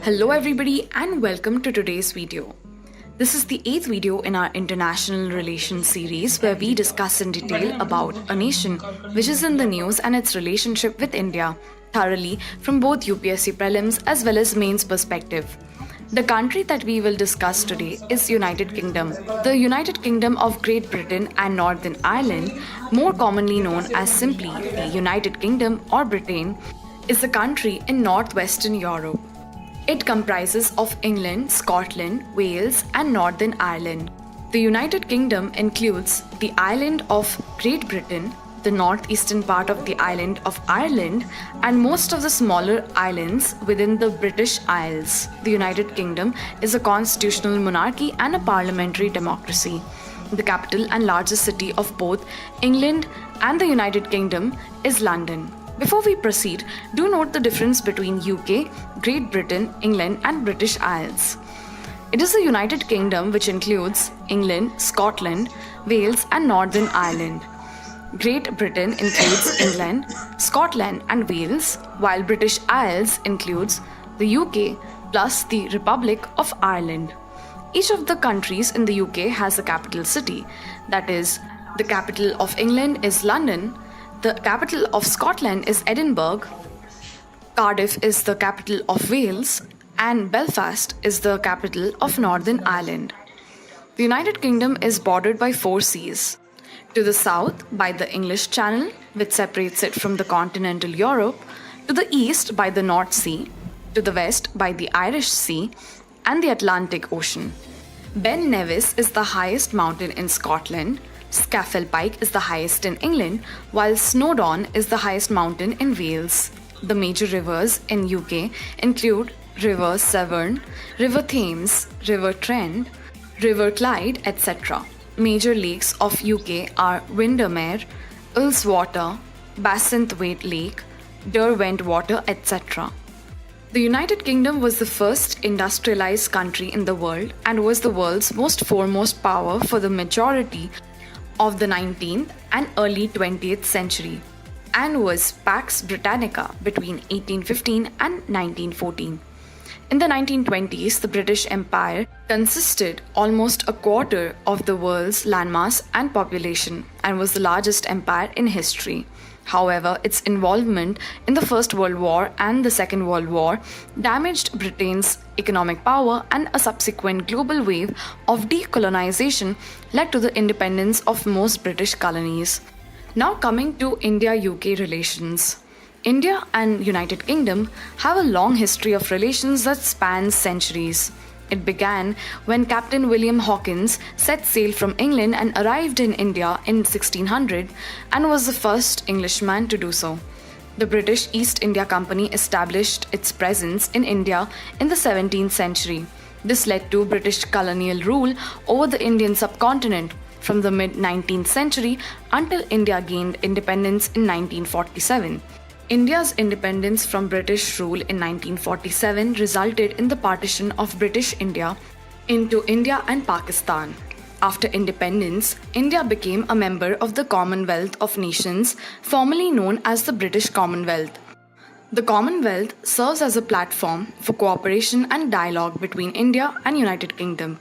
Hello everybody and welcome to today's video. This is the 8th video in our international relations series where we discuss in detail about a nation which is in the news and its relationship with India thoroughly from both UPSC Prelims as well as mains perspective. The country that we will discuss today is United Kingdom. The United Kingdom of Great Britain and Northern Ireland, more commonly known as simply the United Kingdom or Britain, is a country in northwestern Europe. It comprises of England, Scotland, Wales and Northern Ireland. The United Kingdom includes the island of Great Britain, the northeastern part of the island of Ireland, and most of the smaller islands within the British Isles. The United Kingdom is a constitutional monarchy and a parliamentary democracy. The capital and largest city of both England and the United Kingdom is London. Before we proceed, do note the difference between UK, Great Britain, England and British Isles. It is the United Kingdom which includes England, Scotland, Wales and Northern Ireland. Great Britain includes England, Scotland and Wales, while British Isles includes the UK plus the Republic of Ireland. Each of the countries in the UK has a capital city, that is, the capital of England is London, the capital of Scotland is Edinburgh, Cardiff is the capital of Wales, and Belfast is the capital of Northern Ireland. The United Kingdom is bordered by 4 seas. To the south by the English Channel, which separates it from the continental Europe, to the east by the North Sea, to the west by the Irish Sea, and the Atlantic Ocean. Ben Nevis is the highest mountain in Scotland, Scafell Pike is the highest in England, while Snowdon is the highest mountain in Wales. The major rivers in UK include River Severn, River Thames, River Trent, River Clyde, etc. Major lakes of UK are Windermere, Ullswater, Bassenthwaite Lake, Derwent Water, etc. The United Kingdom was the first industrialized country in the world and was the world's most foremost power for the majority of the 19th and early 20th century, and was Pax Britannica between 1815 and 1914. In the 1920s, the British Empire consisted almost a quarter of the world's landmass and population and was the largest empire in history. However, its involvement in the First World War and the Second World War damaged Britain's economic power, and a subsequent global wave of decolonization led to the independence of most British colonies. Now coming to India-UK relations. India and United Kingdom have a long history of relations that spans centuries. It began when Captain William Hawkins set sail from England and arrived in India in 1600 and was the first Englishman to do so. The British East India Company established its presence in India in the 17th century. This led to British colonial rule over the Indian subcontinent from the mid-19th century until India gained independence in 1947. India's independence from British rule in 1947 resulted in the partition of British India into India and Pakistan. After independence, India became a member of the Commonwealth of Nations, formerly known as the British Commonwealth. The Commonwealth serves as a platform for cooperation and dialogue between India and United Kingdom.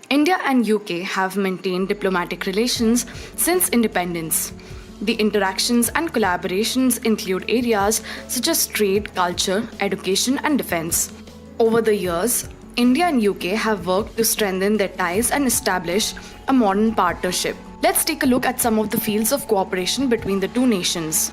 India and UK have maintained diplomatic relations since independence. The interactions and collaborations include areas such as trade, culture, education, and defense. Over the years, India and UK have worked to strengthen their ties and establish a modern partnership. Let's take a look at some of the fields of cooperation between the two nations.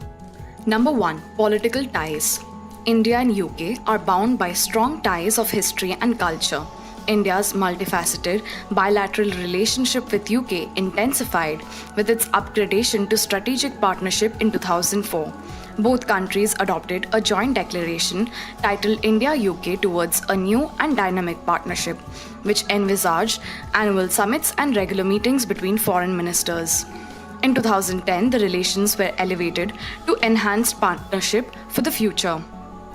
Number 1. Political ties. India and UK are bound by strong ties of history and culture. India's multifaceted bilateral relationship with UK intensified with its upgradation to strategic partnership in 2004. Both countries adopted a joint declaration titled India-UK towards a new and dynamic partnership, which envisaged annual summits and regular meetings between foreign ministers. In 2010, the relations were elevated to enhanced partnership for the future.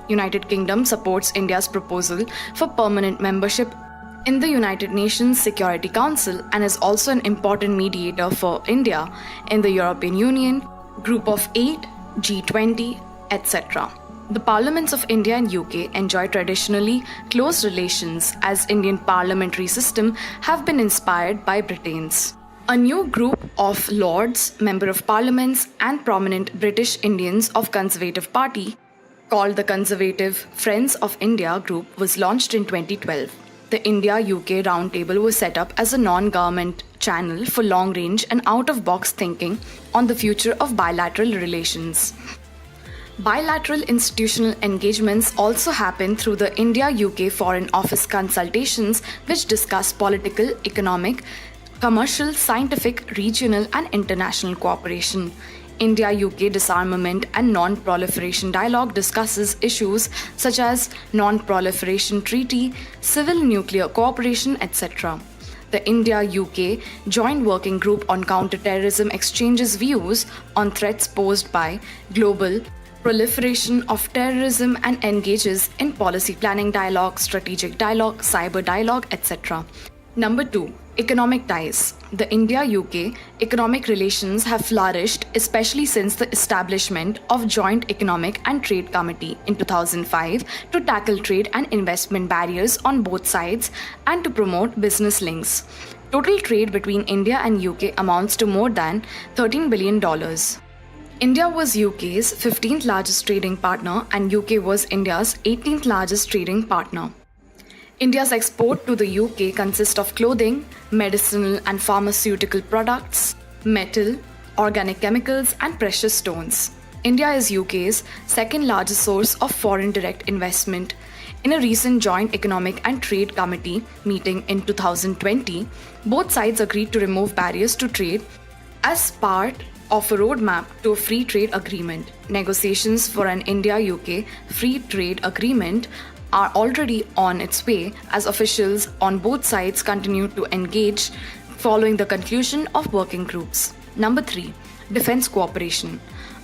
United Kingdom supports India's proposal for permanent membership in the United Nations Security Council and is also an important mediator for India in the European Union, Group of 8, G20, etc. The parliaments of India and UK enjoy traditionally close relations as Indian parliamentary system have been inspired by Britain's. A new group of Lords, Member of Parliaments and prominent British Indians of Conservative Party called the Conservative Friends of India group was launched in 2012. The India-UK Roundtable was set up as a non-government channel for long-range and out-of-box thinking on the future of bilateral relations. Bilateral institutional engagements also happen through the India-UK Foreign Office consultations, which discuss political, economic, commercial, scientific, regional and international cooperation. India-UK Disarmament and Non-Proliferation Dialogue discusses issues such as Non-Proliferation Treaty, civil nuclear cooperation, etc. The India-UK Joint Working Group on Counter-Terrorism exchanges views on threats posed by global proliferation of terrorism and engages in policy planning dialogue, strategic dialogue, cyber dialogue, etc. Number 2. Economic ties. The India-UK economic relations have flourished, especially since the establishment of Joint Economic and Trade Committee in 2005 to tackle trade and investment barriers on both sides and to promote business links. Total trade between India and UK amounts to more than $13 billion. India was UK's 15th largest trading partner and UK was India's 18th largest trading partner. India's export to the UK consists of clothing, medicinal and pharmaceutical products, metal, organic chemicals, and precious stones. India is UK's second largest source of foreign direct investment. In a recent Joint Economic and Trade Committee meeting in 2020, both sides agreed to remove barriers to trade as part of a roadmap to a free trade agreement. Negotiations for an India-UK free trade agreement are already on its way as officials on both sides continue to engage following the conclusion of working groups. Number 3. Defense cooperation.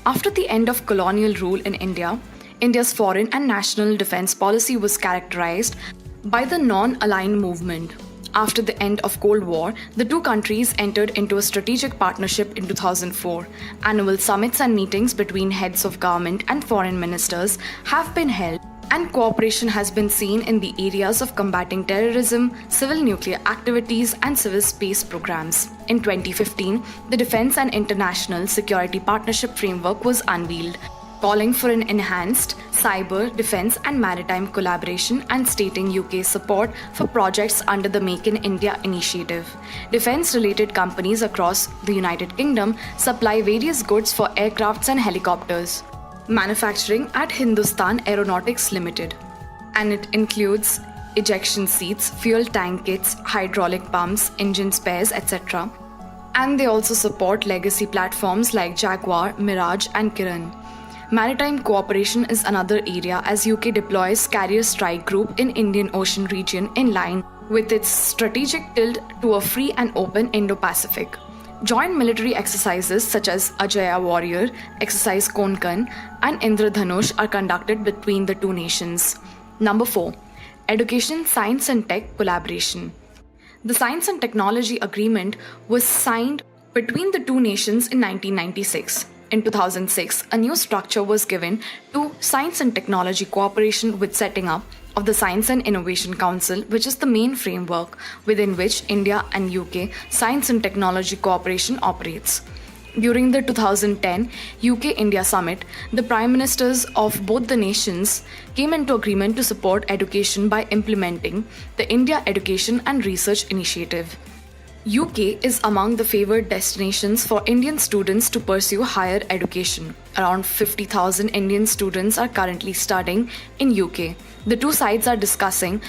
After the end of colonial rule in India, India's foreign and national defense policy was characterized by the non-aligned movement. After the end of Cold War, the two countries entered into a strategic partnership in 2004. Annual summits and meetings between heads of government and foreign ministers have been held, and cooperation has been seen in the areas of combating terrorism, civil nuclear activities, and civil space programs. In 2015, the Defense and International Security Partnership Framework was unveiled, calling for an enhanced cyber, defense, and maritime collaboration and stating UK's support for projects under the Make in India initiative. Defense-related companies across the United Kingdom supply various goods for aircrafts and helicopters. Manufacturing at Hindustan Aeronautics Limited, and it includes ejection seats, fuel tank kits, hydraulic pumps, engine spares, etc. And they also support legacy platforms like Jaguar, Mirage, and Kiran. Maritime cooperation is another area as UK deploys Carrier Strike Group in Indian Ocean region in line with its strategic tilt to a free and open Indo-Pacific. Joint military exercises such as Ajaya Warrior, Exercise Konkan, and Indradhanush are conducted between the two nations. Number 4. Education, Science and Tech Collaboration. The Science and Technology Agreement was signed between the two nations in 1996. In 2006, a new structure was given to science and technology cooperation with setting up of the Science and Innovation Council, which is the main framework within which India and UK science and technology cooperation operates. During the 2010 UK-India Summit, the Prime Ministers of both the nations came into agreement to support education by implementing the India Education and Research Initiative. UK is among the favored destinations for Indian students to pursue higher education. Around 50,000 Indian students are currently studying in UK. The two sides are discussing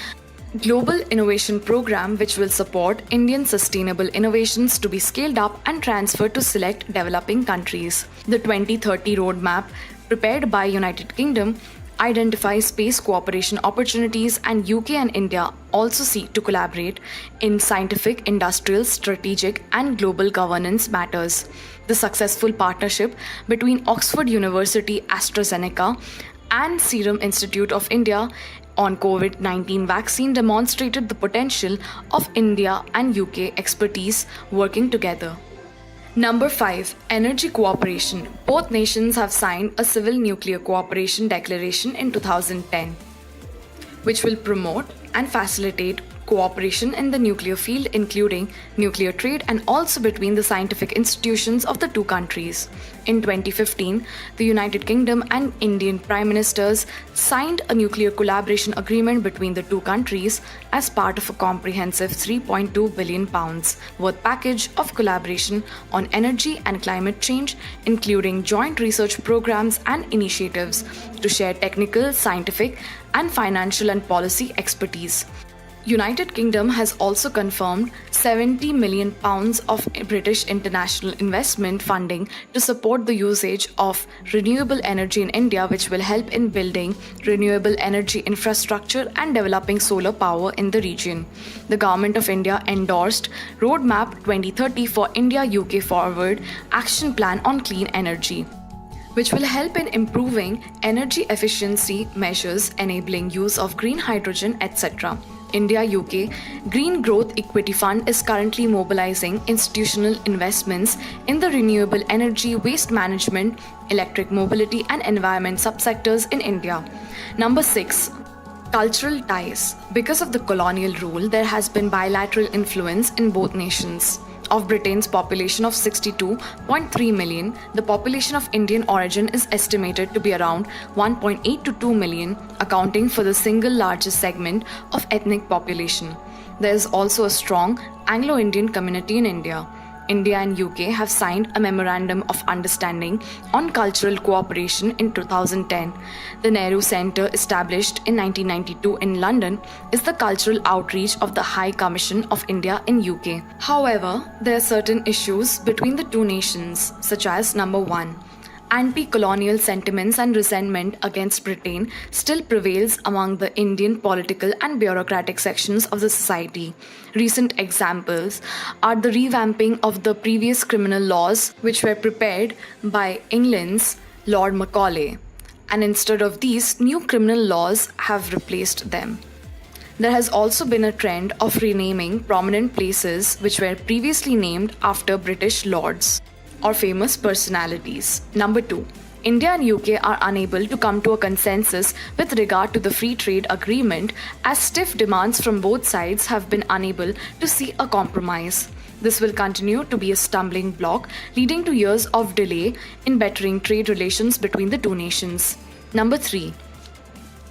Global Innovation Program which will support Indian sustainable innovations to be scaled up and transferred to select developing countries. The 2030 roadmap prepared by United Kingdom identifies space cooperation opportunities, and UK and India also seek to collaborate in scientific, industrial, strategic, and global governance matters. The successful partnership between Oxford University AstraZeneca and Serum Institute of India on COVID-19 vaccine demonstrated the potential of India and UK expertise working together. Number 5. Energy cooperation. Both nations have signed a civil nuclear cooperation declaration in 2010, which will promote and facilitate cooperation in the nuclear field, including nuclear trade and also between the scientific institutions of the two countries. In 2015, the United Kingdom and Indian Prime Ministers signed a nuclear collaboration agreement between the two countries as part of a comprehensive £3.2 billion worth package of collaboration on energy and climate change, including joint research programs and initiatives to share technical, scientific, and financial and policy expertise. United Kingdom has also confirmed £70 million of British international investment funding to support the usage of renewable energy in India, which will help in building renewable energy infrastructure and developing solar power in the region. The Government of India endorsed Roadmap 2030 for India-UK Forward Action Plan on Clean Energy, which will help in improving energy efficiency measures, enabling use of green hydrogen, etc. India-UK Green Growth Equity Fund is currently mobilizing institutional investments in the renewable energy, waste management, electric mobility, and environment subsectors in India. Number 6. Cultural ties. Because of the colonial rule, there has been bilateral influence in both nations. Of Britain's population of 62.3 million, the population of Indian origin is estimated to be around 1.8 to 2 million, accounting for the single largest segment of ethnic population. There is also a strong Anglo-Indian community in India. India and UK have signed a Memorandum of Understanding on Cultural Cooperation in 2010. The Nehru Centre, established in 1992 in London, is the cultural outreach of the High Commission of India in UK. However, there are certain issues between the two nations, such as number 1. Anti-colonial sentiments and resentment against Britain still prevails among the Indian political and bureaucratic sections of the society. Recent examples are the revamping of the previous criminal laws, which were prepared by England's Lord Macaulay, and instead of these, new criminal laws have replaced them. There has also been a trend of renaming prominent places which were previously named after British lords or famous personalities. Number 2. India and UK are unable to come to a consensus with regard to the free trade agreement, as stiff demands from both sides have been unable to see a compromise. This will continue to be a stumbling block, leading to years of delay in bettering trade relations between the two nations. Number 3.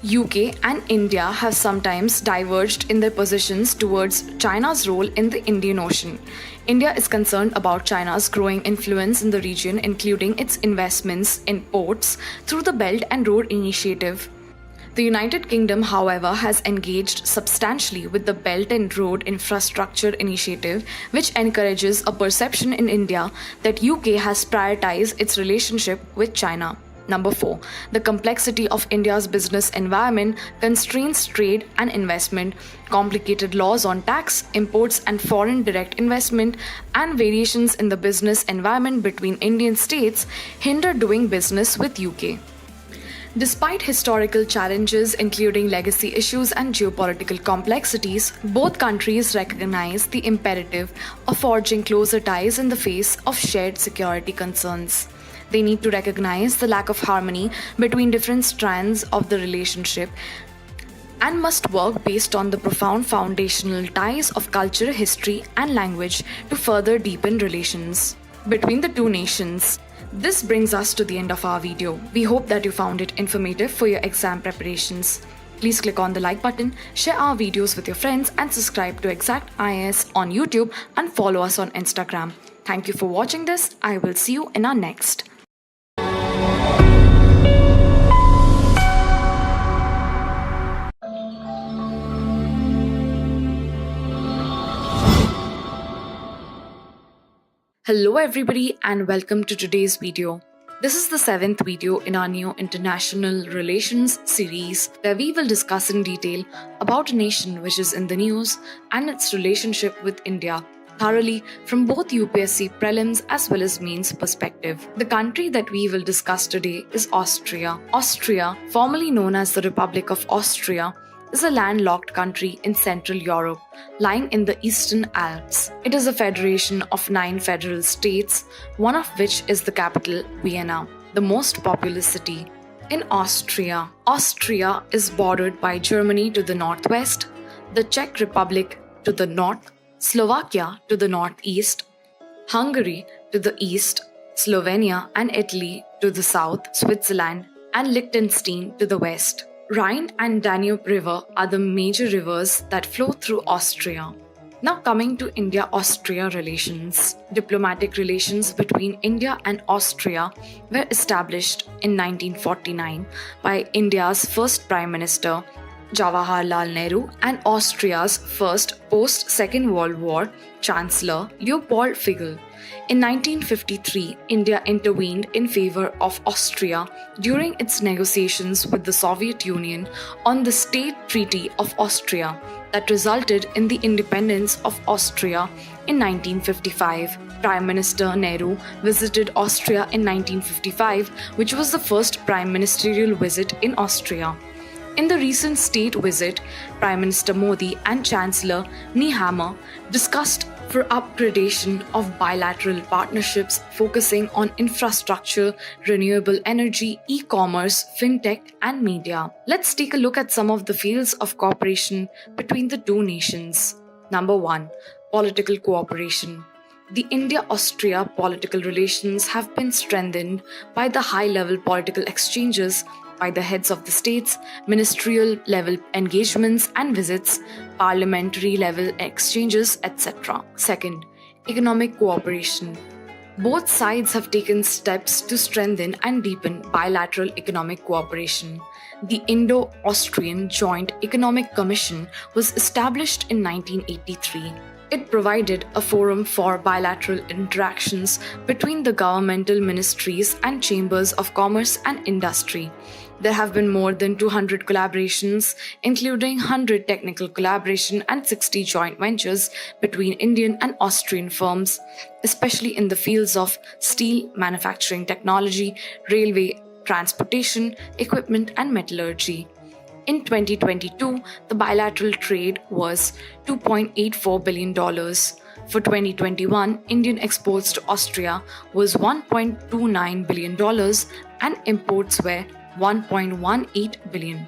UK and India have sometimes diverged in their positions towards China's role in the Indian Ocean. India is concerned about China's growing influence in the region, including its investments in ports through the Belt and Road Initiative. The United Kingdom, however, has engaged substantially with the Belt and Road Infrastructure Initiative, which encourages a perception in India that UK has prioritized its relationship with China. Number 4. The complexity of India's business environment constrains trade and investment. Complicated laws on tax, imports and foreign direct investment, and variations in the business environment between Indian states hinder doing business with UK. Despite historical challenges, including legacy issues and geopolitical complexities, both countries recognize the imperative of forging closer ties in the face of shared security concerns. They need to recognize the lack of harmony between different strands of the relationship and must work based on the profound foundational ties of culture, history, and language to further deepen relations between the two nations. This brings us to the end of our video. We hope that you found it informative for your exam preparations. Please click on the like button, share our videos with your friends, and subscribe to Exact IAS on YouTube and follow us on Instagram. Thank you for watching this. I will see you in our next. Hello everybody and welcome to today's video. This is the 7th video in our new International Relations series, where we will discuss in detail about a nation which is in the news and its relationship with India thoroughly from both UPSC Prelims as well as Mains perspective. The country that we will discuss today is Austria. Austria, formerly known as the Republic of Austria, is a landlocked country in Central Europe, lying in the Eastern Alps. It is a federation of 9 federal states, one of which is the capital, Vienna, the most populous city. In Austria, Austria is bordered by Germany to the northwest, the Czech Republic to the north, Slovakia to the northeast, Hungary to the east, Slovenia and Italy to the south, Switzerland and Liechtenstein to the west. Rhine and Danube River are the major rivers that flow through Austria. Now coming to India-Austria relations. Diplomatic relations between India and Austria were established in 1949 by India's first Prime Minister Jawaharlal Nehru and Austria's first post-Second World War Chancellor Leopold Figl. In 1953, India intervened in favor of Austria during its negotiations with the Soviet Union on the State Treaty of Austria that resulted in the independence of Austria in 1955. Prime Minister Nehru visited Austria in 1955, which was the first prime ministerial visit in Austria. In the recent state visit, Prime Minister Modi and Chancellor Nehammer discussed for upgradation of bilateral partnerships focusing on infrastructure, renewable energy, e-commerce, fintech, and media. Let's take a look at some of the fields of cooperation between the two nations. Number 1. Political cooperation. The India-Austria political relations have been strengthened by the high-level political exchanges by the heads of the states, ministerial-level engagements and visits, parliamentary-level exchanges, etc. Second, economic cooperation. Both sides have taken steps to strengthen and deepen bilateral economic cooperation. The Indo-Austrian Joint Economic Commission was established in 1983. It provided a forum for bilateral interactions between the governmental ministries and chambers of commerce and industry. There have been more than 200 collaborations, including 100 technical collaboration and 60 joint ventures between Indian and Austrian firms, especially in the fields of steel, manufacturing technology, railway, transportation, equipment, and metallurgy. In 2022, the bilateral trade was $2.84 billion. For 2021, Indian exports to Austria was $1.29 billion and imports were $1.18 billion.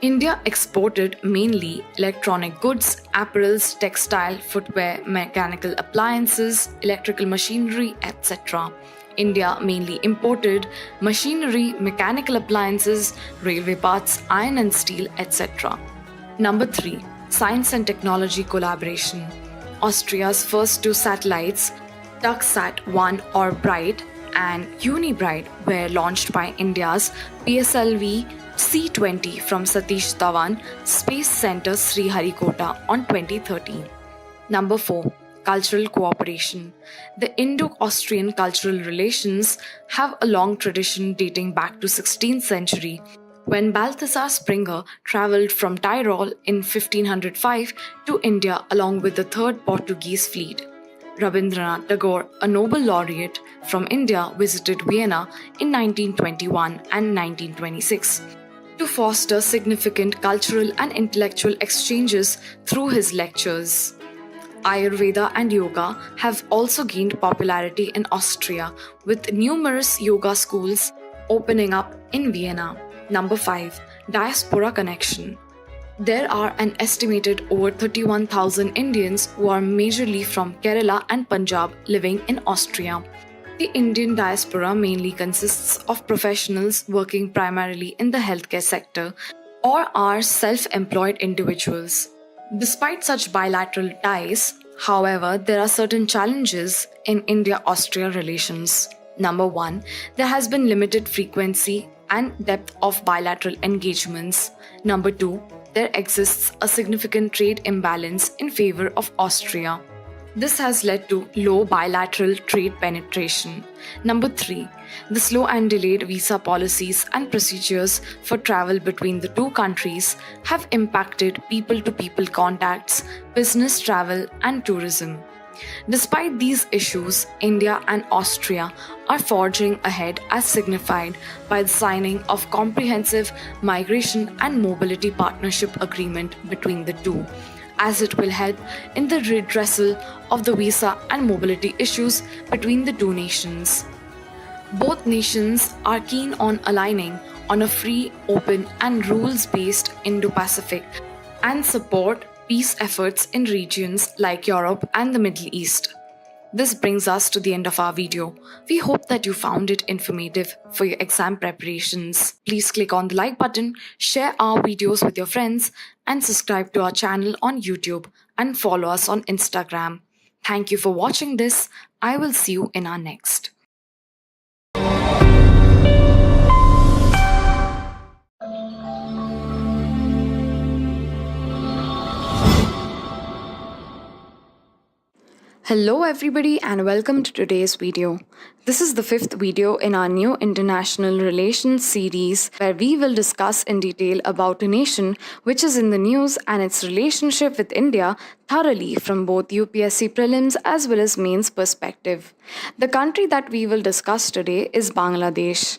India exported mainly electronic goods, apparels, textile, footwear, mechanical appliances, electrical machinery, etc. India mainly imported machinery, mechanical appliances, railway parts, iron and steel, etc. Number 3. Science and technology collaboration. Austria's first 2 satellites, TugSat-1 or Bright and Unibright, were launched by India's PSLV C-20 from Satish Dhawan Space Center Sriharikota on 2013. Number 4. Cultural cooperation. The Indo-Austrian cultural relations have a long tradition dating back to 16th century, when Balthasar Springer travelled from Tyrol in 1505 to India along with the Third Portuguese fleet. Rabindranath Tagore, a Nobel laureate from India, visited Vienna in 1921 and 1926 to foster significant cultural and intellectual exchanges through his lectures. Ayurveda and yoga have also gained popularity in Austria, with numerous yoga schools opening up in Vienna. Number 5. Diaspora connection. There are an estimated over 31,000 Indians who are majorly from Kerala and Punjab living in Austria. The Indian diaspora mainly consists of professionals working primarily in the healthcare sector or are self-employed individuals. Despite such bilateral ties, however, there are certain challenges in India-Austria relations. Number 1. There has been limited frequency and depth of bilateral engagements. Number 2. There exists a significant trade imbalance in favor of Austria. This has led to low bilateral trade penetration. Number 3. The slow and delayed visa policies and procedures for travel between the two countries have impacted people-to-people contacts, business travel, and tourism. Despite these issues, India and Austria are forging ahead as signified by the signing of comprehensive migration and mobility partnership agreement between the two, as it will help in the redressal of the visa and mobility issues between the two nations. Both nations are keen on aligning on a free, open, and rules based Indo Pacific and support peace efforts in regions like Europe and the Middle East. This brings us to the end of our video. We hope that you found it informative for your exam preparations. Please click on the like button, share our videos with your friends, and subscribe to our channel on YouTube and follow us on Instagram. Thank you for watching this. I will see you in our next. Hello everybody and welcome to today's video. This is the fifth video in our new international relations series where we will discuss in detail about a nation which is in the news and its relationship with India thoroughly from both UPSC prelims as well as mains perspective. The country that we will discuss today is Bangladesh.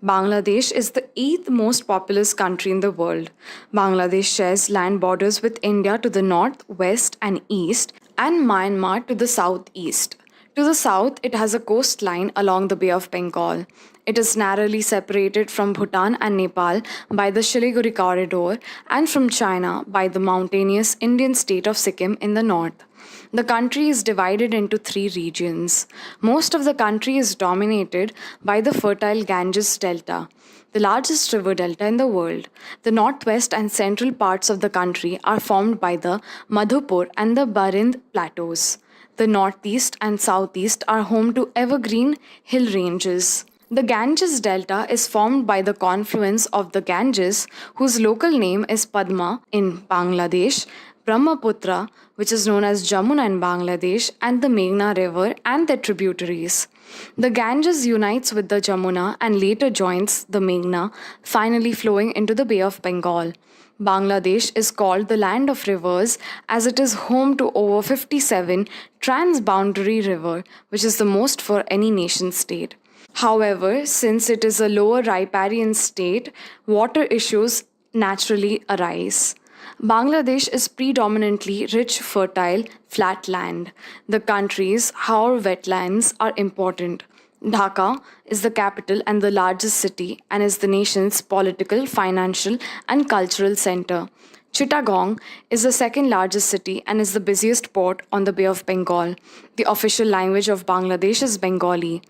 Bangladesh is the 8th most populous country in the world. Bangladesh shares land borders with India to the north, west, and east, and Myanmar to the southeast. To the south, it has a coastline along the Bay of Bengal. It is narrowly separated from Bhutan and Nepal by the Siliguri corridor and from China by the mountainous Indian state of Sikkim in the north. The country is divided into 3 regions. Most of the country is dominated by the fertile Ganges Delta, the largest river delta in the world. The northwest and central parts of the country are formed by the Madhupur and the Barind plateaus. The northeast and southeast are home to evergreen hill ranges. The Ganges Delta is formed by the confluence of the Ganges, whose local name is Padma in Bangladesh, Brahmaputra, which is known as Jamuna in Bangladesh, and the Meghna River and their tributaries. The Ganges unites with the Jamuna and later joins the Meghna, finally flowing into the Bay of Bengal. Bangladesh is called the land of rivers as it is home to over 57 transboundary rivers, which is the most for any nation state. However, since it is a lower riparian state, water issues naturally arise. Bangladesh is predominantly rich, fertile, flat land. The country's Haur wetlands are important. Dhaka is the capital and the largest city and is the nation's political, financial, and cultural center. Chittagong is the second largest city and is the busiest port on the Bay of Bengal. The official language of Bangladesh is Bengali.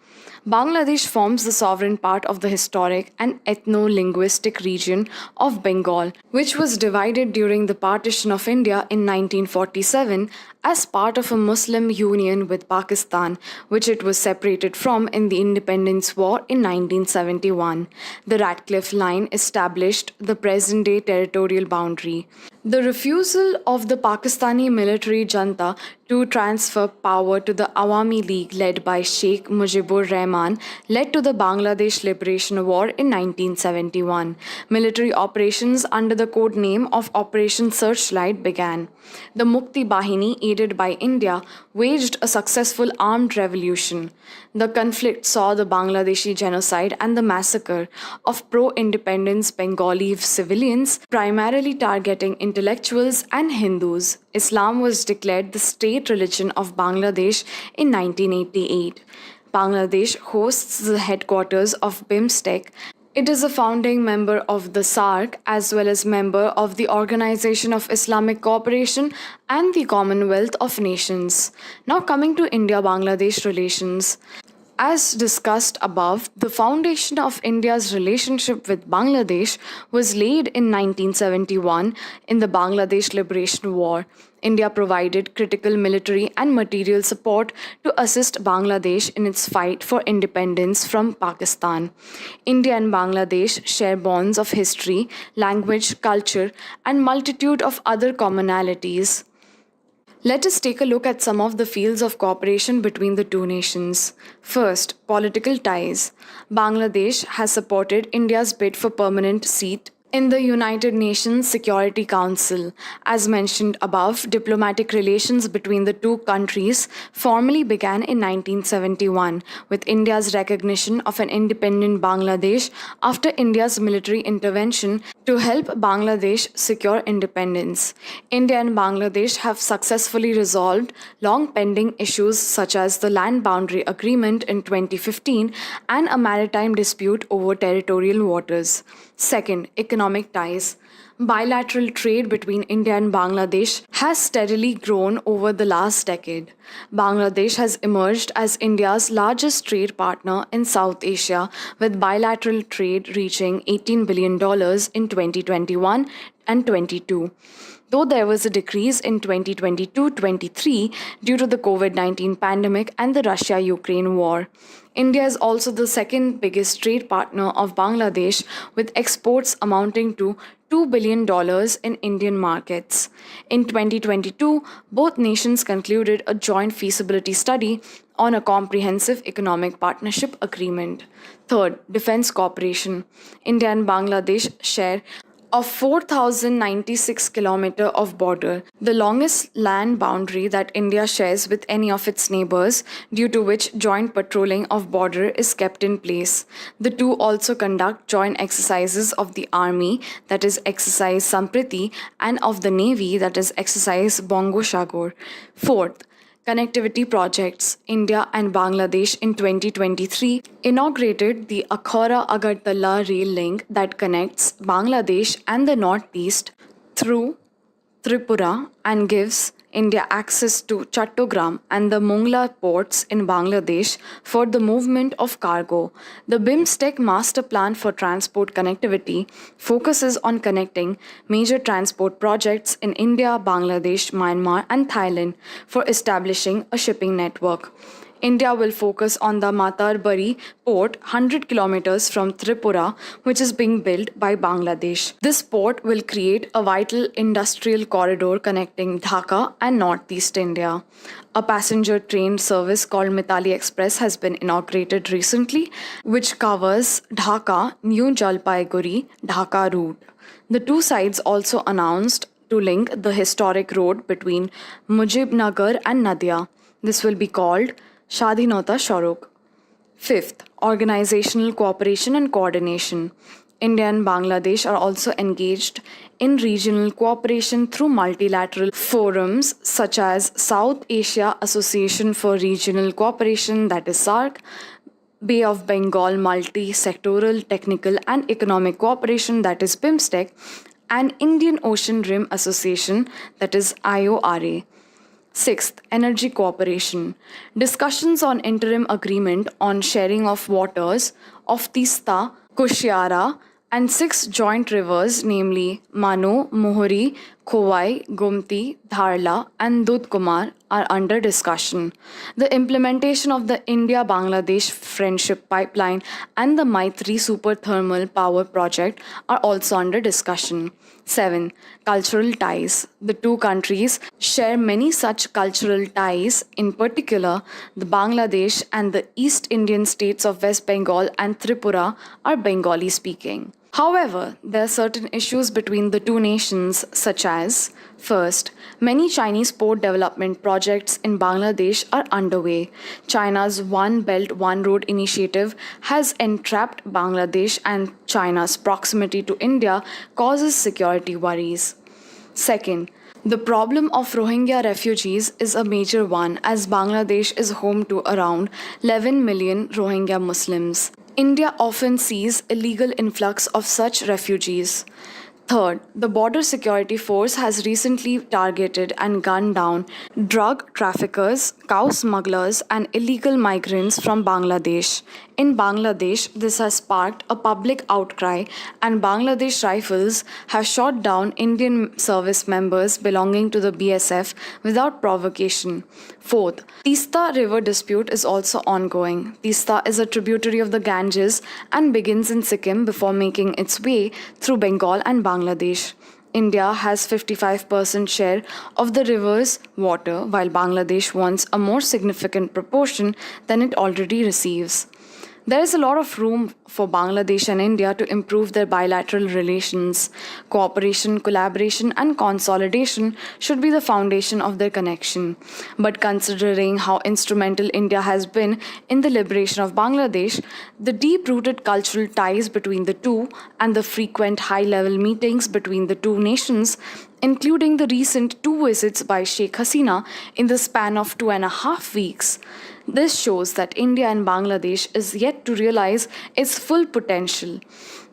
Bangladesh forms the sovereign part of the historic and ethno-linguistic region of Bengal, which was divided during the partition of India in 1947 as part of a Muslim union with Pakistan, which it was separated from in the Independence War in 1971. The Radcliffe Line established the present-day territorial boundary. The refusal of the Pakistani military junta to transfer power to the Awami League led by Sheikh Mujibur Rahman led to the Bangladesh Liberation War in 1971. Military operations under the code name of Operation Searchlight began. The Mukti Bahini, aided by India, waged a successful armed revolution. The conflict saw the Bangladeshi genocide and the massacre of pro-independence Bengali civilians, primarily targeting intellectuals and Hindus. Islam was declared the state religion of Bangladesh in 1988. Bangladesh hosts the headquarters of BIMSTEC. It is a founding member of the SAARC as well as member of the Organization of Islamic Cooperation and the Commonwealth of Nations. Now coming to India-Bangladesh relations. As discussed above, the foundation of India's relationship with Bangladesh was laid in 1971 in the Bangladesh Liberation War. India provided critical military and material support to assist Bangladesh in its fight for independence from Pakistan. India and Bangladesh share bonds of history, language, culture, and multitude of other commonalities. Let us take a look at some of the fields of cooperation between the two nations. First, political ties. Bangladesh has supported India's bid for permanent seat in the United Nations Security Council. As mentioned above, diplomatic relations between the two countries formally began in 1971 with India's recognition of an independent Bangladesh after India's military intervention to help Bangladesh secure independence. India and Bangladesh have successfully resolved long pending issues such as the land boundary agreement in 2015 and a maritime dispute over territorial waters. Second, economic ties. Bilateral trade between India and Bangladesh has steadily grown over the last decade. Bangladesh has emerged as India's largest trade partner in South Asia, with bilateral trade reaching $18 billion in 2021 and 22. Though there was a decrease in 2022-23 due to the COVID-19 pandemic and the Russia-Ukraine war. India is also the second biggest trade partner of Bangladesh, with exports amounting to $2 billion in Indian markets. In 2022, both nations concluded a joint feasibility study on a comprehensive economic partnership agreement. Third, defense cooperation. India and Bangladesh share of 4,096 km of border, the longest land boundary that India shares with any of its neighbors, due to which joint patrolling of border is kept in place. The two also conduct joint exercises of the army, that is Exercise Sampriti, and of the navy, that is Exercise Bongo Shagor. Fourth, connectivity projects. India and Bangladesh in 2023 inaugurated the Akhora-Agartala rail link that connects Bangladesh and the northeast through Tripura and gives India access to Chattogram and the Mongla ports in Bangladesh for the movement of cargo. The BIMSTEC Master Plan for Transport Connectivity focuses on connecting major transport projects in India, Bangladesh, Myanmar, and Thailand for establishing a shipping network. India will focus on the Matarbari port 100 kilometers from Tripura, which is being built by Bangladesh. This port will create a vital industrial corridor connecting Dhaka and Northeast India. A passenger train service called Mitali Express has been inaugurated recently, which covers Dhaka, New Jalpaiguri, Dhaka route. The two sides also announced to link the historic road between Mujibnagar and Nadia. This will be called Shadhinota Shorok. Fifth, organizational cooperation and coordination. India and Bangladesh are also engaged in regional cooperation through multilateral forums such as South Asia Association for Regional Cooperation, that is SAARC, Bay of Bengal Multi-Sectoral Technical and Economic Cooperation, that is BIMSTEC, and Indian Ocean Rim Association, that is IORA. Sixth, energy cooperation. Discussions on interim agreement on sharing of waters of Tista, Kushiara, and 6 joint rivers, namely Manu, Mohori, Khowai, Gumti, Dharla, and Dudhkumar, are under discussion. The implementation of the India-Bangladesh Friendship Pipeline and the Maitri Super Thermal Power Project are also under discussion. 7. Cultural ties. The two countries share many such cultural ties. In particular, the Bangladesh and the East Indian states of West Bengal and Tripura are Bengali speaking. However, there are certain issues between the two nations, such as: first, many Chinese port development projects in Bangladesh are underway. China's One Belt, One Road initiative has entrapped Bangladesh, and China's proximity to India causes security worries. Second, the problem of Rohingya refugees is a major one, as Bangladesh is home to around 11 million Rohingya Muslims. India often sees illegal influx of such refugees. Third, the Border Security Force has recently targeted and gunned down drug traffickers, cow smugglers, and illegal migrants from Bangladesh. In Bangladesh, this has sparked a public outcry, and Bangladesh Rifles have shot down Indian service members belonging to the BSF without provocation. Fourth, Tista River dispute is also ongoing. Tista is a tributary of the Ganges and begins in Sikkim before making its way through Bengal and Bangladesh. India has 55% share of the river's water, while Bangladesh wants a more significant proportion than it already receives. There is a lot of room for Bangladesh and India to improve their bilateral relations. Cooperation, collaboration, and consolidation should be the foundation of their connection. But considering how instrumental India has been in the liberation of Bangladesh, the deep rooted cultural ties between the two, and the frequent high level meetings between the two nations, including the recent two visits by Sheikh Hasina in the span of 2.5 weeks. This shows that India and Bangladesh is yet to realize its full potential.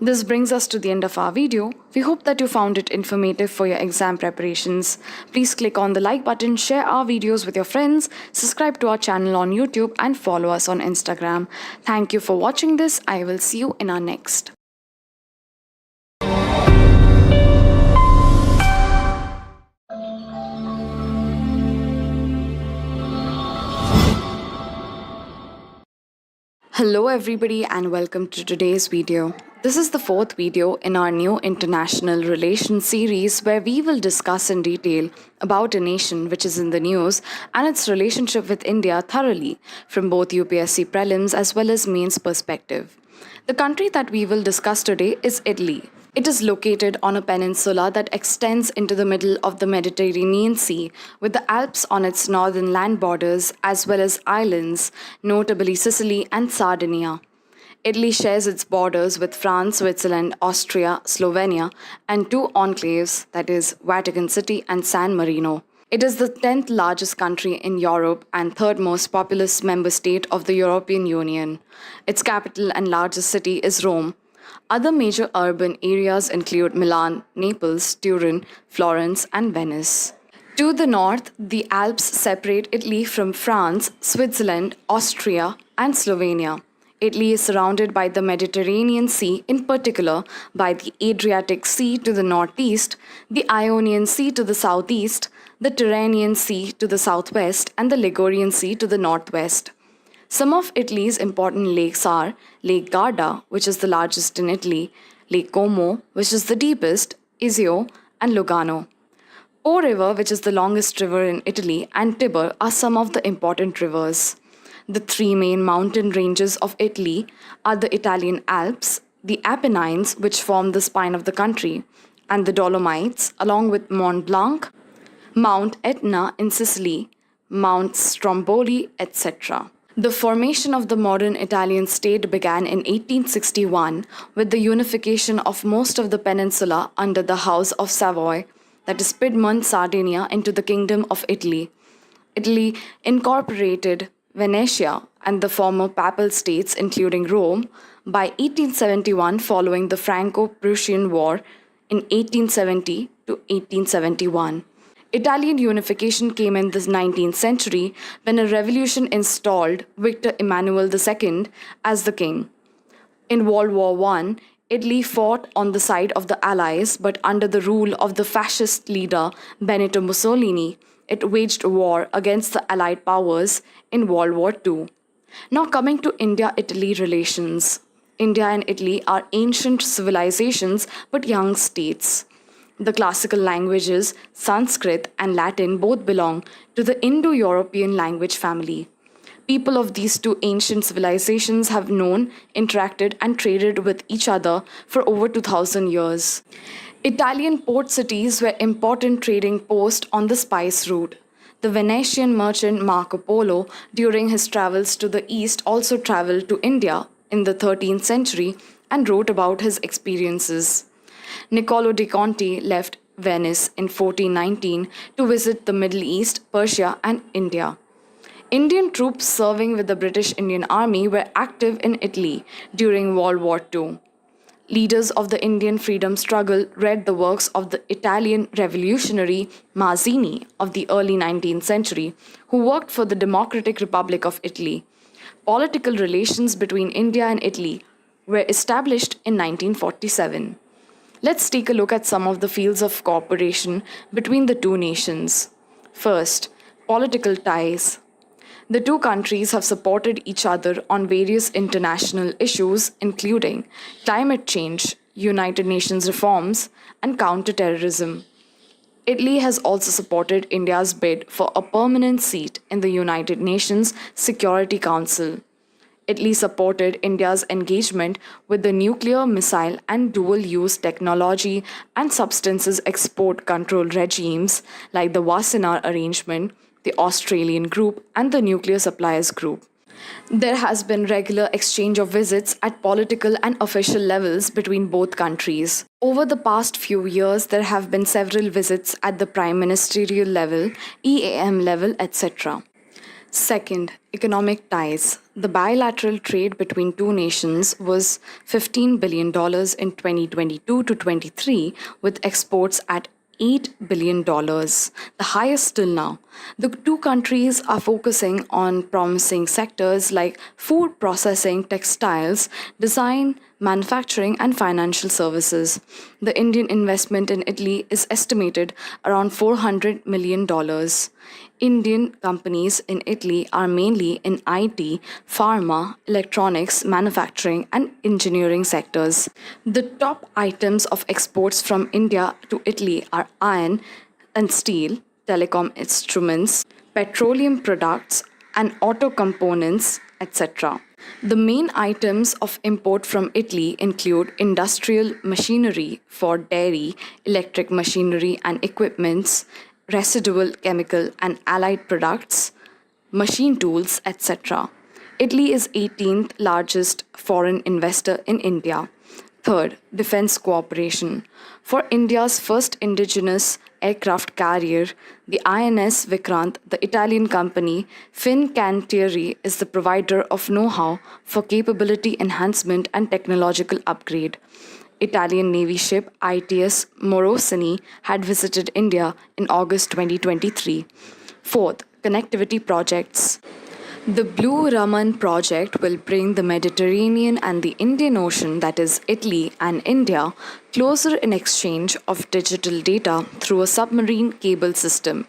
This brings us to the end of our video. We hope that you found it informative for your exam preparations. Please click on the like button, share our videos with your friends, subscribe to our channel on YouTube, and follow us on Instagram. Thank you for watching this. I will see you in our next. Hello everybody and welcome to today's video. This is the fourth video in our new international relations series where we will discuss in detail about a nation which is in the news and its relationship with India thoroughly from both UPSC prelims as well as mains perspective. The country that we will discuss today is Italy. It is located on a peninsula that extends into the middle of the Mediterranean Sea, with the Alps on its northern land borders as well as islands, notably Sicily and Sardinia. Italy shares its borders with France, Switzerland, Austria, Slovenia, and two enclaves, that is, Vatican City and San Marino. It is the 10th largest country in Europe and third most populous member state of the European Union. Its capital and largest city is Rome. Other major urban areas include Milan, Naples, Turin, Florence, and Venice. To the north, the Alps separate Italy from France, Switzerland, Austria, and Slovenia. Italy is surrounded by the Mediterranean Sea, in particular by the Adriatic Sea to the northeast, the Ionian Sea to the southeast, the Tyrrhenian Sea to the southwest, and the Ligurian Sea to the northwest. Some of Italy's important lakes are Lake Garda, which is the largest in Italy, Lake Como, which is the deepest, Iseo, and Lugano. Po River, which is the longest river in Italy, and Tiber are some of the important rivers. The three main mountain ranges of Italy are the Italian Alps, the Apennines, which form the spine of the country, and the Dolomites, along with Mont Blanc, Mount Etna in Sicily, Mount Stromboli, etc. The formation of the modern Italian state began in 1861 with the unification of most of the peninsula under the House of Savoy, that is Piedmont, Sardinia, into the Kingdom of Italy. Italy incorporated Venetia and the former papal states, including Rome, by 1871 following the Franco-Prussian War in 1870 to 1871. Italian unification came in the 19th century when a revolution installed Victor Emmanuel II as the king. In World War I, Italy fought on the side of the Allies, but under the rule of the fascist leader Benito Mussolini, it waged war against the Allied powers in World War II. Now coming to India-Italy relations. India and Italy are ancient civilizations but young states. The classical languages, Sanskrit and Latin, both belong to the Indo-European language family. People of these two ancient civilizations have known, interacted, and traded with each other for over 2,000 years. Italian port cities were important trading posts on the spice route. The Venetian merchant Marco Polo, during his travels to the east, also traveled to India in the 13th century and wrote about his experiences. Niccolo di Conti left Venice in 1419 to visit the Middle East, Persia, and India. Indian troops serving with the British Indian Army were active in Italy during World War II. Leaders of the Indian freedom struggle read the works of the Italian revolutionary Mazzini of the early 19th century, who worked for the Democratic Republic of Italy. Political relations between India and Italy were established in 1947. Let's take a look at some of the fields of cooperation between the two nations. First, political ties. The two countries have supported each other on various international issues, including climate change, United Nations reforms, and counterterrorism. Italy has also supported India's bid for a permanent seat in the United Nations Security Council. Italy supported India's engagement with the nuclear, missile, and dual use technology and substances export control regimes like the Wassenaar Arrangement, the Australian Group, and the Nuclear Suppliers Group. There has been regular exchange of visits at political and official levels between both countries. Over the past few years, there have been several visits at the prime ministerial level, EAM level, etc. Second, economic ties. The bilateral trade between two nations was $15 billion dollars in 2022 to 23, with exports at $8 billion, dollars, the highest till now. The two countries are focusing on promising sectors like food processing, textiles, design, manufacturing, and financial services. The Indian investment in Italy is estimated around $400 million. Indian companies in Italy are mainly in IT, pharma, electronics, manufacturing, and engineering sectors. The top items of exports from India to Italy are iron and steel, telecom instruments, petroleum products, and auto components, etc. The main items of import from Italy include industrial machinery for dairy, electric machinery and equipments, residual chemical and allied products, machine tools, etc. Italy is 18th largest foreign investor in India. Third, defense cooperation. For India's first indigenous aircraft carrier, the INS Vikrant, the Italian company Fincantieri is the provider of know-how for capability enhancement and technological upgrade. Italian Navy ship ITS Morosini had visited India in August 2023. Fourth, connectivity projects. The Blue Raman project will bring the Mediterranean and the Indian Ocean, that is, Italy and India, closer in exchange of digital data through a submarine cable system.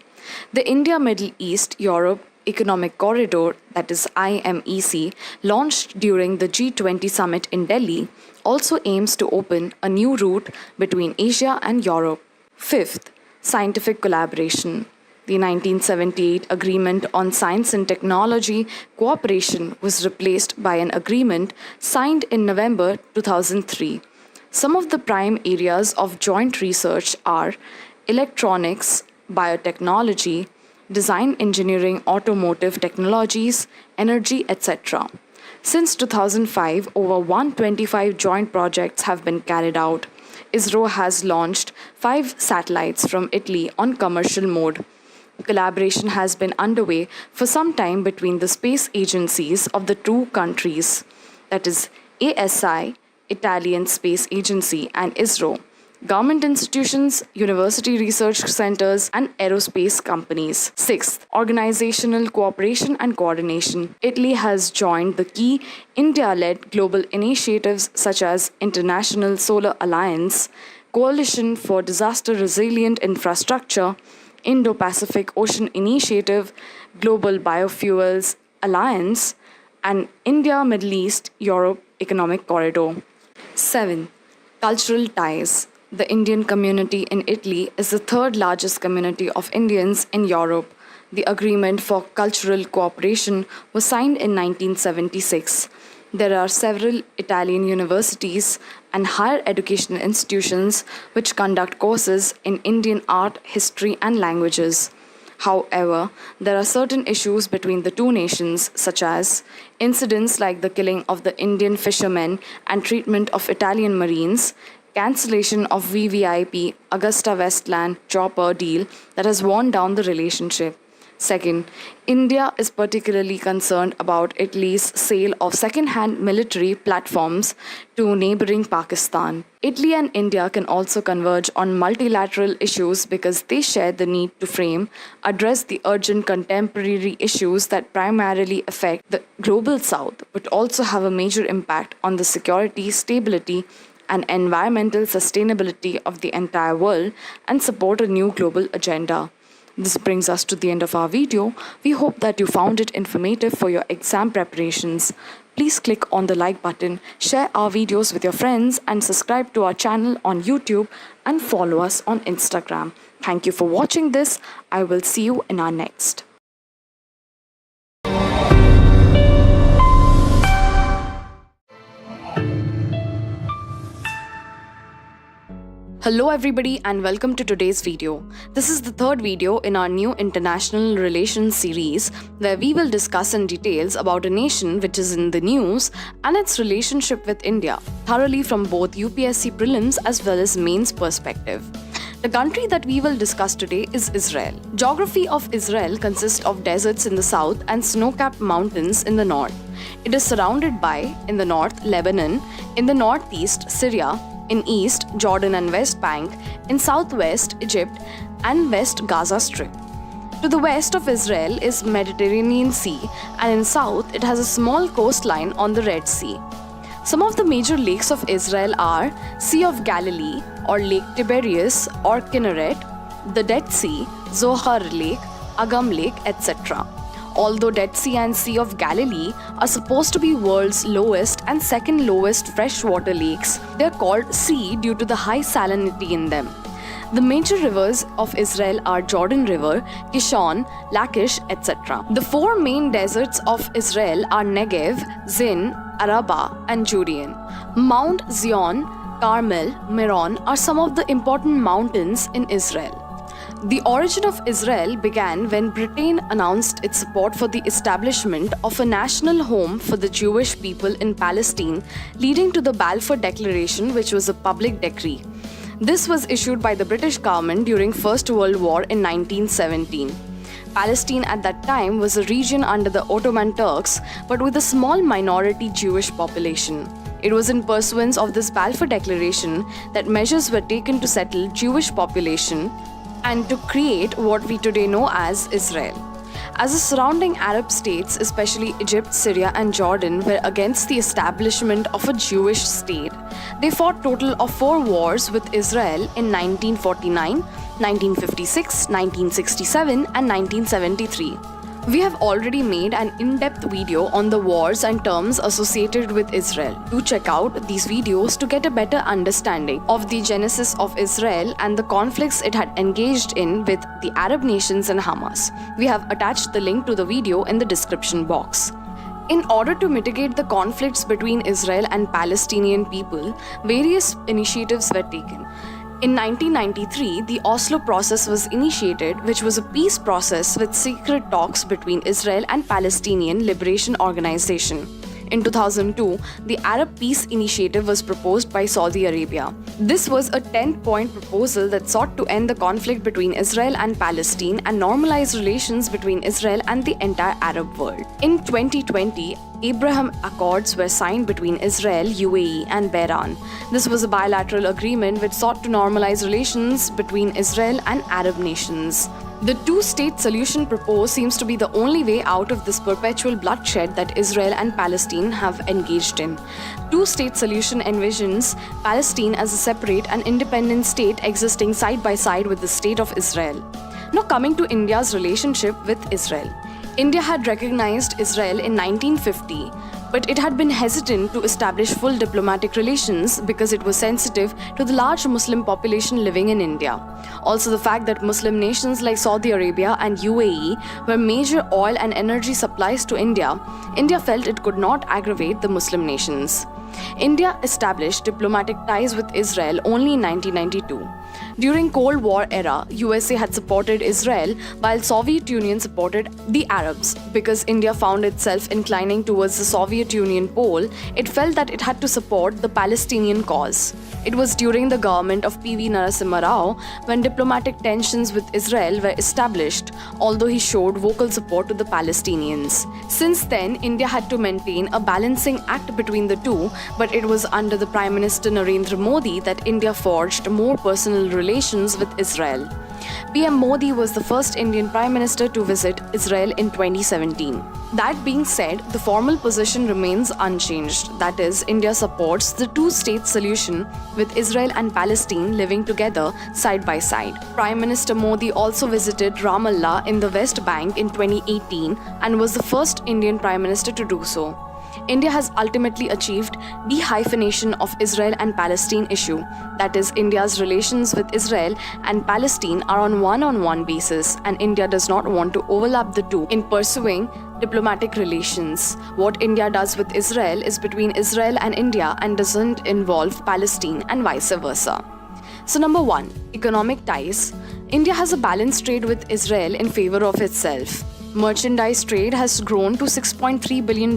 The India Middle East Europe Economic Corridor, that is IMEC, launched during the G20 summit in Delhi, also aims to open a new route between Asia and Europe. Fifth, scientific collaboration. The 1978 Agreement on Science and Technology Cooperation was replaced by an agreement signed in November 2003. Some of the prime areas of joint research are electronics, biotechnology, design engineering, automotive technologies, energy, etc. Since 2005, over 125 joint projects have been carried out. ISRO has launched 5 satellites from Italy on commercial mode. Collaboration has been underway for some time between the space agencies of the two countries, that is, ASI, Italian Space Agency, and ISRO, government institutions, university research centers, and aerospace companies. Sixth, organizational cooperation and coordination. Italy has joined the key India-led global initiatives such as International Solar Alliance, Coalition for Disaster Resilient Infrastructure, Indo-Pacific Ocean Initiative, Global Biofuels Alliance, and India-Middle East Europe Economic Corridor. 7. Cultural ties. The Indian community in Italy is the third largest community of Indians in Europe. The Agreement for Cultural Cooperation was signed in 1976. There are several Italian universities and higher education institutions which conduct courses in Indian art, history, and languages. However, there are certain issues between the two nations, such as incidents like the killing of the Indian fishermen and treatment of Italian Marines, cancellation of VVIP Augusta Westland chopper deal that has worn down the relationship. Second, India is particularly concerned about Italy's sale of second-hand military platforms to neighboring Pakistan. Italy and India can also converge on multilateral issues because they share the need to address the urgent contemporary issues that primarily affect the global south, but also have a major impact on the security, stability, and environmental sustainability of the entire world and support a new global agenda. This brings us to the end of our video. We hope that you found it informative for your exam preparations. Please click on the like button, share our videos with your friends, and subscribe to our channel on YouTube and follow us on Instagram. Thank you for watching this. I will see you in our next. Hello everybody and welcome to today's video. This is the third video in our new international relations series where we will discuss in details about a nation which is in the news and its relationship with India, thoroughly from both UPSC prelims as well as mains perspective. The country that we will discuss today is Israel. Geography of Israel consists of deserts in the south and snow-capped mountains in the north. It is surrounded by, in the north, Lebanon, in the northeast, Syria, in east, Jordan and West Bank, in southwest, Egypt, and west, Gaza Strip. To the west of Israel is Mediterranean Sea, and in south, it has a small coastline on the Red Sea. Some of the major lakes of Israel are Sea of Galilee, or Lake Tiberias, or Kinneret, the Dead Sea, Zohar Lake, Agam Lake, etc. Although Dead Sea and Sea of Galilee are supposed to be world's lowest and second lowest freshwater lakes, they are called sea due to the high salinity in them. The major rivers of Israel are Jordan River, Kishon, Lachish, etc. The four main deserts of Israel are Negev, Zin, Araba, and Judean. Mount Zion, Carmel, Meron are some of the important mountains in Israel. The origin of Israel began when Britain announced its support for the establishment of a national home for the Jewish people in Palestine, leading to the Balfour Declaration, which was a public decree. This was issued by the British government during First World War in 1917. Palestine at that time was a region under the Ottoman Turks, but with a small minority Jewish population. It was in pursuance of this Balfour Declaration that measures were taken to settle Jewish population and to create what we today know as Israel. As the surrounding Arab states, especially Egypt, Syria, and Jordan, were against the establishment of a Jewish state, they fought total of 4 wars with Israel in 1949, 1956, 1967, and 1973. We have already made an in-depth video on the wars and terms associated with Israel. Do check out these videos to get a better understanding of the genesis of Israel and the conflicts it had engaged in with the Arab nations and Hamas. We have attached the link to the video in the description box. In order to mitigate the conflicts between Israel and Palestinian people, various initiatives were taken. In 1993, the Oslo process was initiated, which was a peace process with secret talks between Israel and Palestinian Liberation Organization. In 2002, the Arab Peace Initiative was proposed by Saudi Arabia. This was a 10-point proposal that sought to end the conflict between Israel and Palestine and normalize relations between Israel and the entire Arab world. In 2020, Abraham Accords were signed between Israel, UAE, and Bahrain. This was a bilateral agreement which sought to normalize relations between Israel and Arab nations. The two-state solution proposed seems to be the only way out of this perpetual bloodshed that Israel and Palestine have engaged in. Two-state solution envisions Palestine as a separate and independent state existing side by side with the state of Israel. Now coming to India's relationship with Israel. India had recognized Israel in 1950, but it had been hesitant to establish full diplomatic relations because it was sensitive to the large Muslim population living in India. Also, the fact that Muslim nations like Saudi Arabia and UAE were major oil and energy supplies to India, India felt it could not aggravate the Muslim nations. India established diplomatic ties with Israel only in 1992. During Cold War era, USA had supported Israel while Soviet Union supported the Arabs. Because India found itself inclining towards the Soviet Union pole, it felt that it had to support the Palestinian cause. It was during the government of P.V. Narasimha Rao when diplomatic tensions with Israel were established, although he showed vocal support to the Palestinians. Since then, India had to maintain a balancing act between the two, but it was under the Prime Minister Narendra Modi that India forged more personal relations with Israel. PM Modi was the first Indian Prime Minister to visit Israel in 2017. That being said, the formal position remains unchanged. That is, India supports the two-state solution with Israel and Palestine living together side by side. Prime Minister Modi also visited Ramallah in the West Bank in 2018 and was the first Indian Prime Minister to do so. India has ultimately achieved de-hyphenation of Israel and Palestine issue. That is, India's relations with Israel and Palestine are on one-on-one basis, and India does not want to overlap the two in pursuing diplomatic relations. What India does with Israel is between Israel and India and doesn't involve Palestine and vice versa. So number 1, economic ties. India has a balanced trade with Israel in favor of itself. Merchandise trade has grown to $6.3 billion,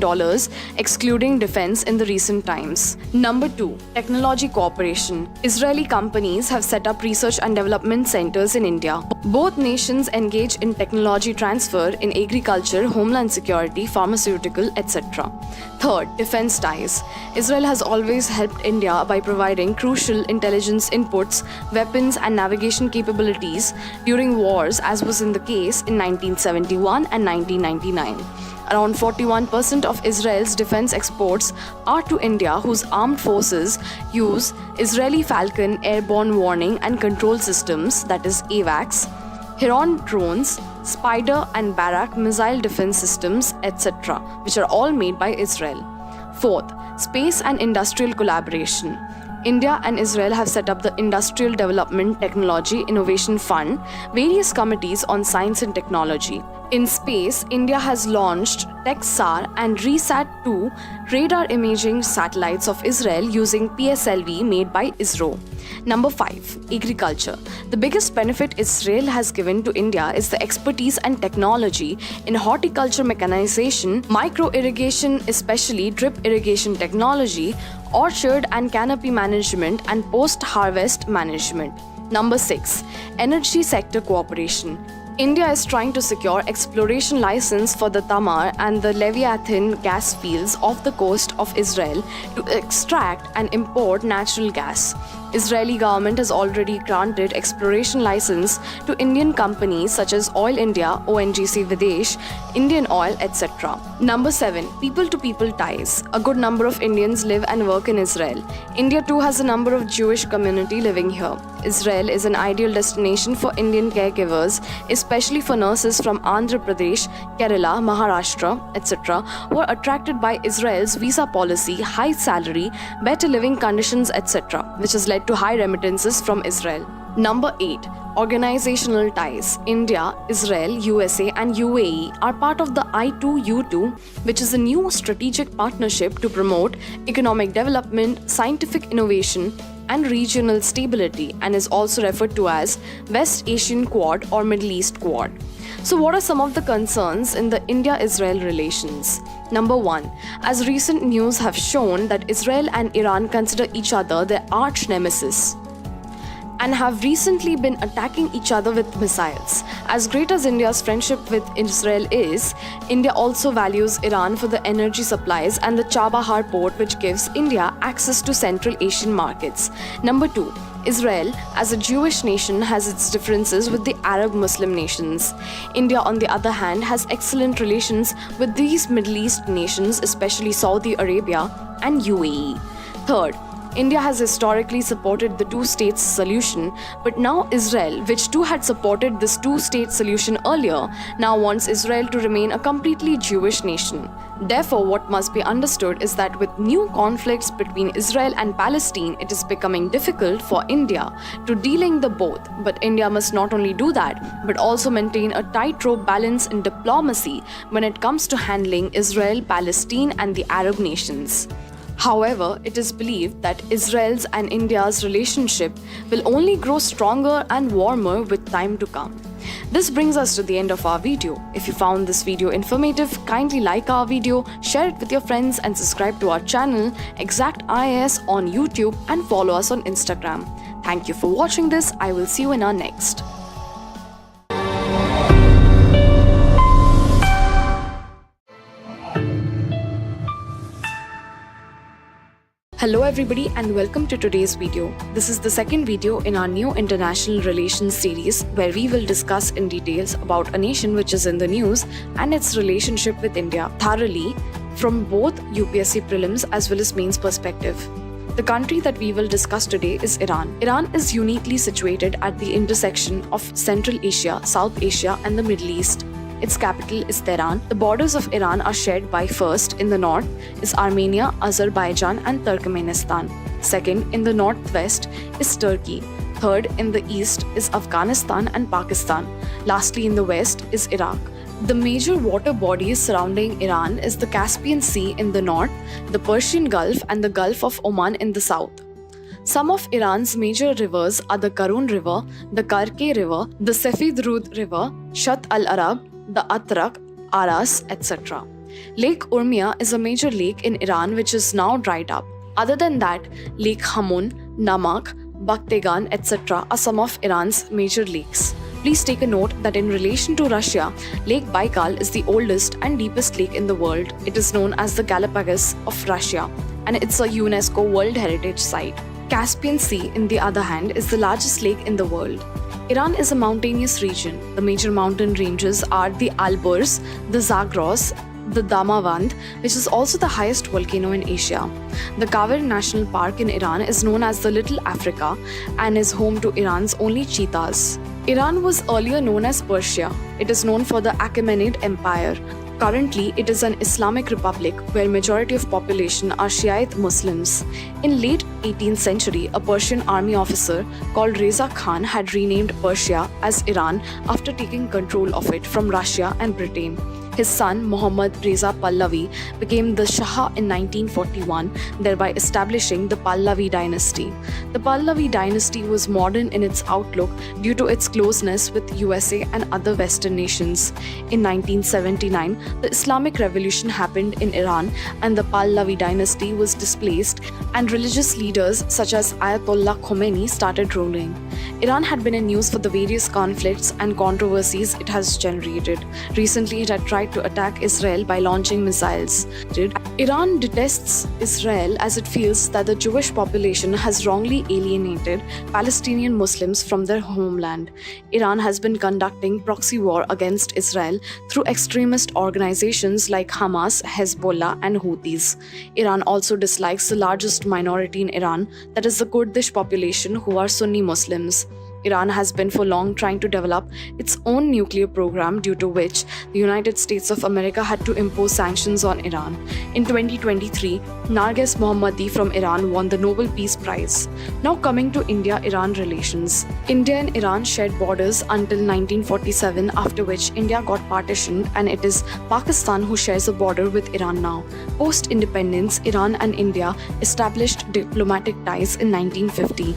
excluding defense in the recent times. Number 2, technology cooperation. Israeli companies have set up research and development centers in India. Both nations engage in technology transfer in agriculture, homeland security, pharmaceutical, etc. Third, defense ties. Israel has always helped India by providing crucial intelligence inputs, weapons, and navigation capabilities during wars, as was in the case in 1971 and 1999. Around 41% of Israel's defense exports are to India, whose armed forces use Israeli Falcon airborne warning and control systems, that is AWACS, Heron drones, Spider and Barak missile defense systems, etc., which are all made by Israel. Fourth, space and industrial collaboration. India and Israel have set up the Industrial Development Technology Innovation Fund, various committees on science and technology. In space, India has launched TechSAR and RESAT-2 radar imaging satellites of Israel using PSLV made by ISRO. Number 5, agriculture. The biggest benefit Israel has given to India is the expertise and technology in horticulture mechanization, micro-irrigation, especially drip irrigation technology, orchard and canopy management, and post-harvest management. Number 6, energy sector cooperation. India is trying to secure exploration license for the Tamar and the Leviathan gas fields off the coast of Israel to extract and import natural gas. Israeli government has already granted exploration license to Indian companies such as Oil India, ONGC Videsh, Indian Oil, etc. Number 7, people-to-people ties. A good number of Indians live and work in Israel. India too has a number of Jewish community living here. Israel is an ideal destination for Indian caregivers, especially for nurses from Andhra Pradesh, Kerala, Maharashtra, etc., who are attracted by Israel's visa policy, high salary, better living conditions, etc., which has led to high remittances from Israel. Number 8, organizational ties. India, Israel, USA, and UAE are part of the I2U2, which is a new strategic partnership to promote economic development, scientific innovation, and regional stability, and is also referred to as West Asian Quad or Middle East Quad. So what are some of the concerns in the India-Israel relations? Number 1, as recent news have shown that Israel and Iran consider each other their arch nemesis and have recently been attacking each other with missiles. As great as India's friendship with Israel is, India also values Iran for the energy supplies and the Chabahar port, which gives India access to Central Asian markets. Number 2, Israel, as a Jewish nation, has its differences with the Arab Muslim nations. India, on the other hand, has excellent relations with these Middle East nations, especially Saudi Arabia and UAE. Third, India has historically supported the two-state solution, but now Israel, which too had supported this two-state solution earlier, now wants Israel to remain a completely Jewish nation. Therefore, what must be understood is that with new conflicts between Israel and Palestine, it is becoming difficult for India to de-link the both. But India must not only do that, but also maintain a tightrope balance in diplomacy when it comes to handling Israel, Palestine, and the Arab nations. However, it is believed that Israel's and India's relationship will only grow stronger and warmer with time to come. This brings us to the end of our video. If you found this video informative, kindly like our video, share it with your friends, and subscribe to our channel Exact IAS on YouTube and follow us on Instagram. Thank you for watching this. I will see you in our next. Hello everybody and welcome to today's video. This is the second video in our new international relations series where we will discuss in details about a nation which is in the news and its relationship with India thoroughly from both UPSC prelims as well as mains perspective. The country that we will discuss today is Iran. Iran is uniquely situated at the intersection of Central Asia, South Asia and the Middle East. Its capital is Tehran. The borders of Iran are shared by first, in the north, is Armenia, Azerbaijan and Turkmenistan. Second, in the northwest, is Turkey. Third, in the east, is Afghanistan and Pakistan. Lastly, in the west, is Iraq. The major water bodies surrounding Iran is the Caspian Sea in the north, the Persian Gulf and the Gulf of Oman in the south. Some of Iran's major rivers are the Karun River, the Karke River, the Sefid Rud River, Shat al-Arab, the Atrak, Aras, etc. Lake Urmia is a major lake in Iran which is now dried up. Other than that, Lake Hamun, Namak, Bakhtegan, etc. are some of Iran's major lakes. Please take a note that in relation to Russia, Lake Baikal is the oldest and deepest lake in the world. It is known as the Galapagos of Russia, and it's a UNESCO World Heritage Site. Caspian Sea, in the other hand, is the largest lake in the world. Iran is a mountainous region. The major mountain ranges are the Alborz, the Zagros, the Damavand, which is also the highest volcano in Asia. The Kavir National Park in Iran is known as the Little Africa and is home to Iran's only cheetahs. Iran was earlier known as Persia. It is known for the Achaemenid Empire. Currently, it is an Islamic republic where majority of population are Shiite Muslims. In late 18th century, a Persian army officer called Reza Khan had renamed Persia as Iran after taking control of it from Russia and Britain. His son, Muhammad Reza Pahlavi, became the Shah in 1941, thereby establishing the Pahlavi dynasty. The Pahlavi dynasty was modern in its outlook due to its closeness with USA and other Western nations. In 1979, the Islamic Revolution happened in Iran and the Pahlavi dynasty was displaced and religious leaders such as Ayatollah Khomeini started ruling. Iran had been in news for the various conflicts and controversies it has generated. Recently, it had tried to attack Israel by launching missiles. Iran detests Israel as it feels that the Jewish population has wrongly alienated Palestinian Muslims from their homeland. Iran has been conducting proxy war against Israel through extremist organizations like Hamas, Hezbollah, and Houthis. Iran also dislikes the largest minority in Iran, that is the Kurdish population, who are Sunni Muslims. Iran has been for long trying to develop its own nuclear program, due to which the United States of America had to impose sanctions on Iran. In 2023, Narges Mohammadi from Iran won the Nobel Peace Prize. Now coming to India-Iran relations. India and Iran shared borders until 1947, after which India got partitioned and it is Pakistan who shares a border with Iran now. Post-independence, Iran and India established diplomatic ties in 1950.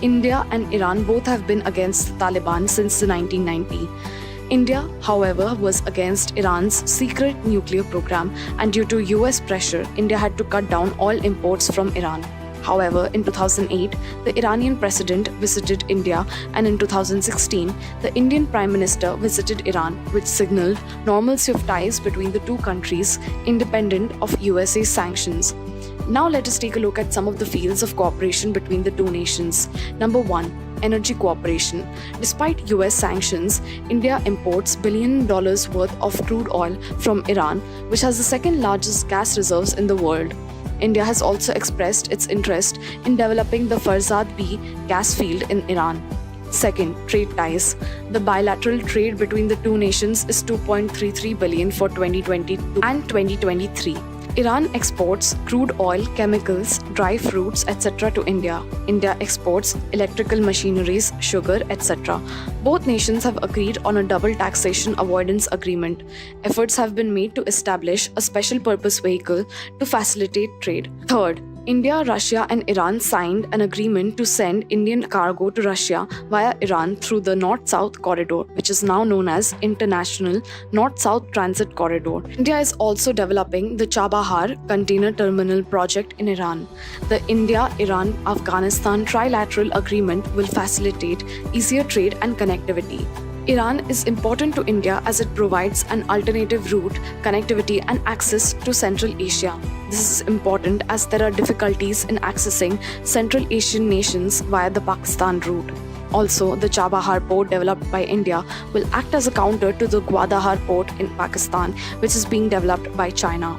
India and Iran both have been against the Taliban since the 1990s. India, however, was against Iran's secret nuclear program, and due to US pressure, India had to cut down all imports from Iran. However, in 2008, the Iranian president visited India, and in 2016, the Indian Prime Minister visited Iran, which signaled normalcy of ties between the two countries independent of USA sanctions. Now let us take a look at some of the fields of cooperation between the two nations. Number 1. Energy cooperation. Despite US sanctions, India imports $1 billion worth of crude oil from Iran, which has the second largest gas reserves in the world. India has also expressed its interest in developing the Farzad B gas field in Iran. Second, trade ties. The bilateral trade between the two nations is $2.33 billion for 2022 and 2023. Iran exports crude oil, chemicals, dry fruits, etc. to India. India exports electrical machineries, sugar, etc. Both nations have agreed on a double taxation avoidance agreement. Efforts have been made to establish a special purpose vehicle to facilitate trade. Third, India, Russia, and Iran signed an agreement to send Indian cargo to Russia via Iran through the North-South Corridor, which is now known as International North-South Transit Corridor. India is also developing the Chabahar container terminal project in Iran. The India-Iran-Afghanistan trilateral agreement will facilitate easier trade and connectivity. Iran is important to India as it provides an alternative route, connectivity, and access to Central Asia. This is important as there are difficulties in accessing Central Asian nations via the Pakistan route. Also, the Chabahar port developed by India will act as a counter to the Gwadahar port in Pakistan, which is being developed by China.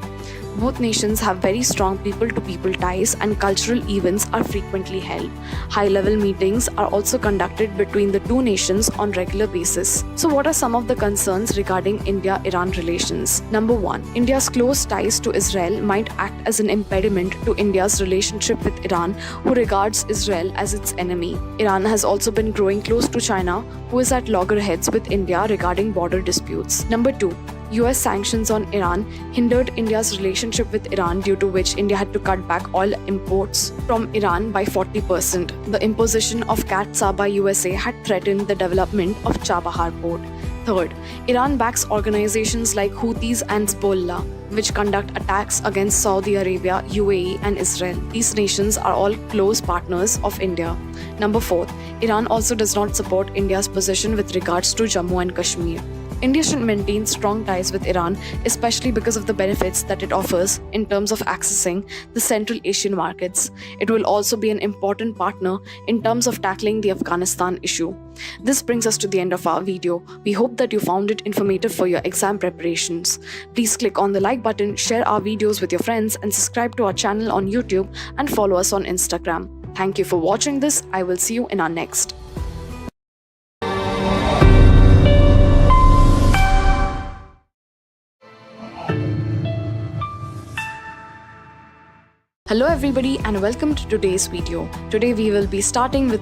Both nations have very strong people-to-people ties, and cultural events are frequently held. High-level meetings are also conducted between the two nations on regular basis. So what are some of the concerns regarding India-Iran relations? Number 1. India's close ties to Israel might act as an impediment to India's relationship with Iran, who regards Israel as its enemy. Iran has also been growing close to China, who is at loggerheads with India regarding border disputes. Number 2. US sanctions on Iran hindered India's relationship with Iran, due to which India had to cut back oil imports from Iran by 40%. The imposition of CAATSA by USA had threatened the development of Chabahar port. Third, Iran backs organizations like Houthis and Hezbollah, which conduct attacks against Saudi Arabia, UAE, and Israel. These nations are all close partners of India. Number 4, Iran also does not support India's position with regards to Jammu and Kashmir. India should maintain strong ties with Iran, especially because of the benefits that it offers in terms of accessing the Central Asian markets. It will also be an important partner in terms of tackling the Afghanistan issue. This brings us to the end of our video. We hope that you found it informative for your exam preparations. Please click on the like button, share our videos with your friends, and subscribe to our channel on YouTube and follow us on Instagram. Thank you for watching this. I will see you in our next. Hello everybody and welcome to today's video. Today we will be starting with the